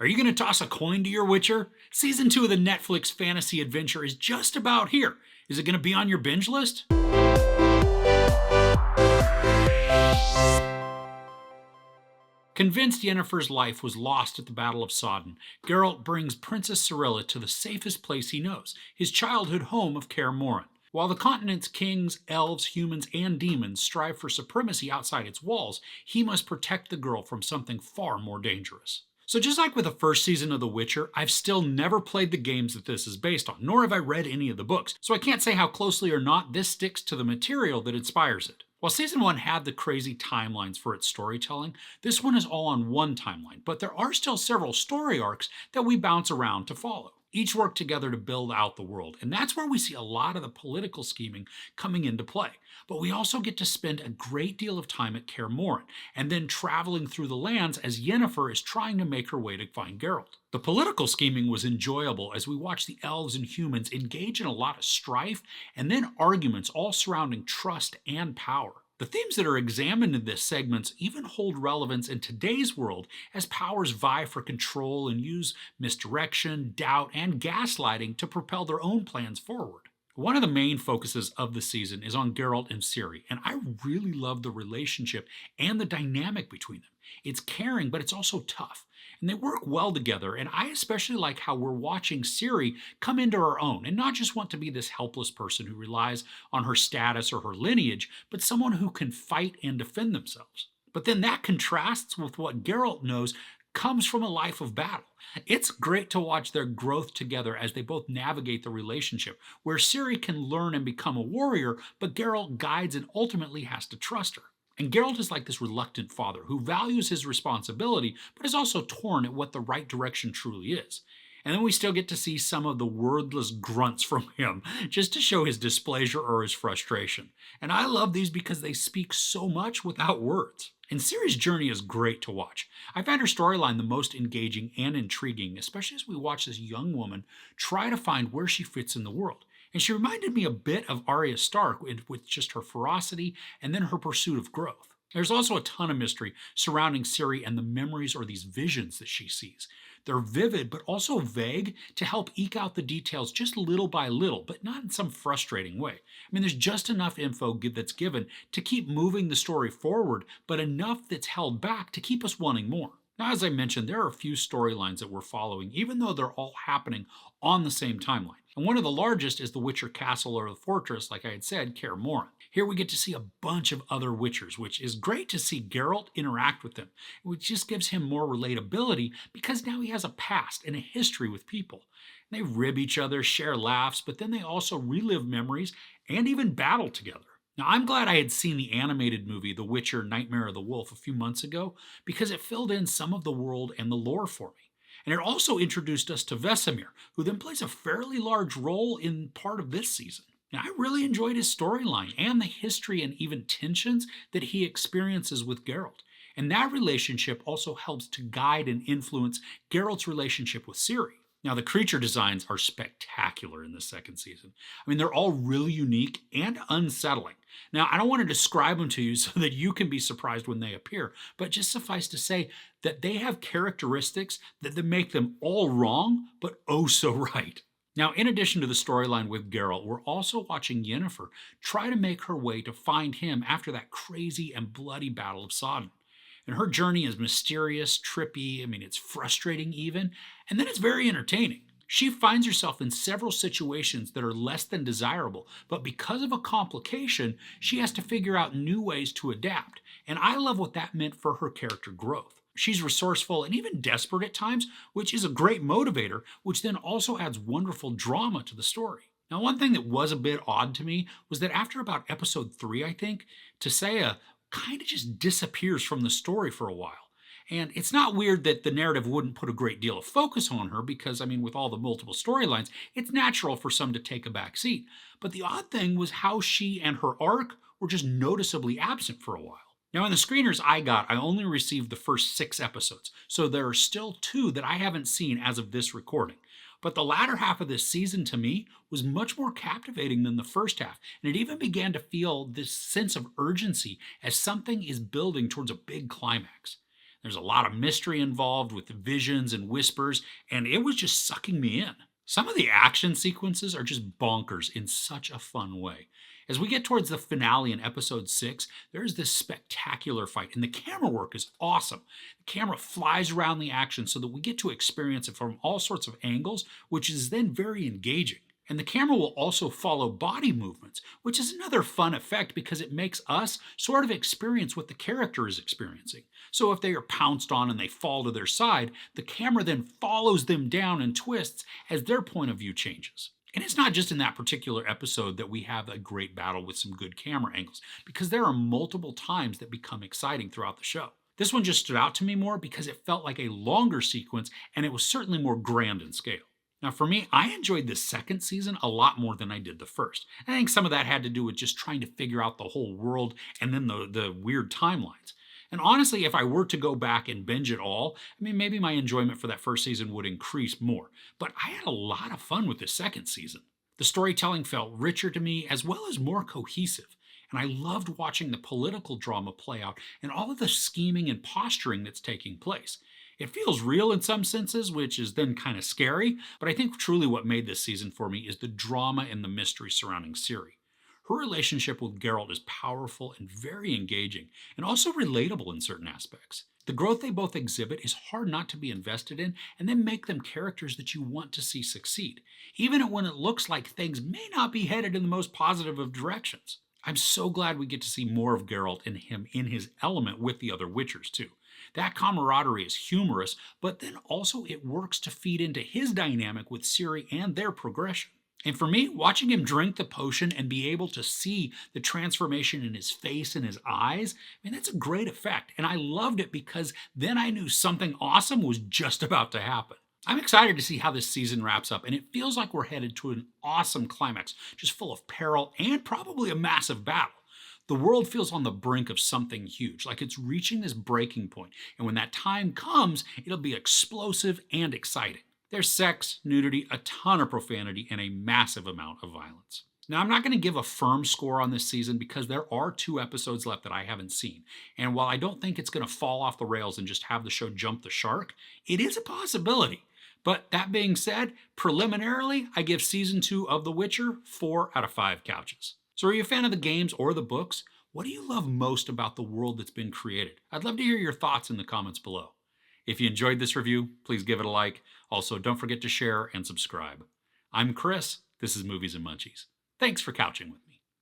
Are you going to toss a coin to your Witcher? Season 2 of the Netflix fantasy adventure is just about here. Is it going to be on your binge list? Convinced Yennefer's life was lost at the Battle of Sodden, Geralt brings Princess Cirilla to the safest place he knows, his childhood home of Kaer Morhen. While the continent's kings, elves, humans, and demons strive for supremacy outside its walls, he must protect the girl from something far more dangerous. So just like with the first season of The Witcher, I've still never played the games that this is based on, nor have I read any of the books, so I can't say how closely or not this sticks to the material that inspires it. While Season 1 had the crazy timelines for its storytelling, this one is all on one timeline, but there are still several story arcs that we bounce around to follow. Each work together to build out the world, and that's where we see a lot of the political scheming coming into play. But we also get to spend a great deal of time at Kaer Morhen, and then traveling through the lands as Yennefer is trying to make her way to find Geralt. The political scheming was enjoyable as we watch the elves and humans engage in a lot of strife, and then arguments all surrounding trust and power. The themes that are examined in this segment even hold relevance in today's world as powers vie for control and use misdirection, doubt, and gaslighting to propel their own plans forward. One of the main focuses of the season is on Geralt and Ciri, and I really love the relationship and the dynamic between them. It's caring, but it's also tough, and they work well together, and I especially like how we're watching Ciri come into her own and not just want to be this helpless person who relies on her status or her lineage, but someone who can fight and defend themselves. But then that contrasts with what Geralt knows comes from a life of battle. It's great to watch their growth together as they both navigate the relationship, where Ciri can learn and become a warrior, but Geralt guides and ultimately has to trust her. And Geralt is like this reluctant father who values his responsibility, but is also torn at what the right direction truly is. And then we still get to see some of the wordless grunts from him, just to show his displeasure or his frustration. And I love these because they speak so much without words. And Ciri's journey is great to watch. I find her storyline the most engaging and intriguing, especially as we watch this young woman try to find where she fits in the world. And she reminded me a bit of Arya Stark with just her ferocity and then her pursuit of growth. There's also a ton of mystery surrounding Ciri and the memories or these visions that she sees. They're vivid but also vague to help eke out the details just little by little, but not in some frustrating way. I mean, there's just enough info that's given to keep moving the story forward, but enough that's held back to keep us wanting more. Now, as I mentioned, there are a few storylines that we're following, even though they're all happening on the same timeline. And one of the largest is the Witcher castle or the fortress, like I had said, Kaer Morhen. Here we get to see a bunch of other Witchers, which is great to see Geralt interact with them, which just gives him more relatability because now he has a past and a history with people. And they rib each other, share laughs, but then they also relive memories and even battle together. Now, I'm glad I had seen the animated movie The Witcher Nightmare of the Wolf a few months ago because it filled in some of the world and the lore for me. And it also introduced us to Vesemir, who then plays a fairly large role in part of this season. Now, I really enjoyed his storyline and the history and even tensions that he experiences with Geralt. And that relationship also helps to guide and influence Geralt's relationship with Ciri. Now, the creature designs are spectacular in this second season. I mean, they're all really unique and unsettling. Now, I don't want to describe them to you so that you can be surprised when they appear, but just suffice to say that they have characteristics that make them all wrong, but oh so right. Now, in addition to the storyline with Geralt, we're also watching Yennefer try to make her way to find him after that crazy and bloody Battle of Sodden. And her journey is mysterious, trippy, it's frustrating even, and then it's very entertaining. She finds herself in several situations that are less than desirable, but because of a complication, she has to figure out new ways to adapt. And I love what that meant for her character growth. She's resourceful and even desperate at times, which is a great motivator, which then also adds wonderful drama to the story. Now, one thing that was a bit odd to me was that after about episode 3, I think, Tissaia kind of just disappears from the story for a while. And it's not weird that the narrative wouldn't put a great deal of focus on her because, with all the multiple storylines, it's natural for some to take a back seat. But the odd thing was how she and her arc were just noticeably absent for a while. Now, in the screeners I got, I only received the first 6 episodes, so there are still 2 that I haven't seen as of this recording. But the latter half of this season, to me, was much more captivating than the first half, and it even began to feel this sense of urgency as something is building towards a big climax. There's a lot of mystery involved with visions and whispers, and it was just sucking me in. Some of the action sequences are just bonkers in such a fun way. As we get towards the finale in episode 6, there's this spectacular fight, and the camera work is awesome. The camera flies around the action so that we get to experience it from all sorts of angles, which is then very engaging. And the camera will also follow body movements, which is another fun effect because it makes us sort of experience what the character is experiencing. So if they are pounced on and they fall to their side, the camera then follows them down and twists as their point of view changes. And it's not just in that particular episode that we have a great battle with some good camera angles, because there are multiple times that become exciting throughout the show. This one just stood out to me more because it felt like a longer sequence and it was certainly more grand in scale. Now for me, I enjoyed the second season a lot more than I did the first. I think some of that had to do with just trying to figure out the whole world and then the weird timelines. And honestly, if I were to go back and binge it all, maybe my enjoyment for that first season would increase more. But I had a lot of fun with the second season. The storytelling felt richer to me as well as more cohesive. And I loved watching the political drama play out and all of the scheming and posturing that's taking place. It feels real in some senses, which is then kind of scary, but I think truly what made this season for me is the drama and the mystery surrounding Ciri. Her relationship with Geralt is powerful and very engaging, and also relatable in certain aspects. The growth they both exhibit is hard not to be invested in, and then make them characters that you want to see succeed, even when it looks like things may not be headed in the most positive of directions. I'm so glad we get to see more of Geralt and him in his element with the other Witchers too. That camaraderie is humorous, but then also it works to feed into his dynamic with Ciri and their progression. And for me, watching him drink the potion and be able to see the transformation in his face and his eyes, that's a great effect. And I loved it because then I knew something awesome was just about to happen. I'm excited to see how this season wraps up, and it feels like we're headed to an awesome climax, just full of peril and probably a massive battle. The world feels on the brink of something huge, like it's reaching this breaking point, and when that time comes, it'll be explosive and exciting. There's sex, nudity, a ton of profanity, and a massive amount of violence. Now, I'm not going to give a firm score on this season because there are 2 episodes left that I haven't seen. And while I don't think it's going to fall off the rails and just have the show jump the shark, it is a possibility. But that being said, preliminarily, I give season 2 of The Witcher 4 out of 5 couches. So are you a fan of the games or the books? What do you love most about the world that's been created? I'd love to hear your thoughts in the comments below. If you enjoyed this review, please give it a like. Also, don't forget to share and subscribe. I'm Chris. This is Movies and Munchies. Thanks for couching with me.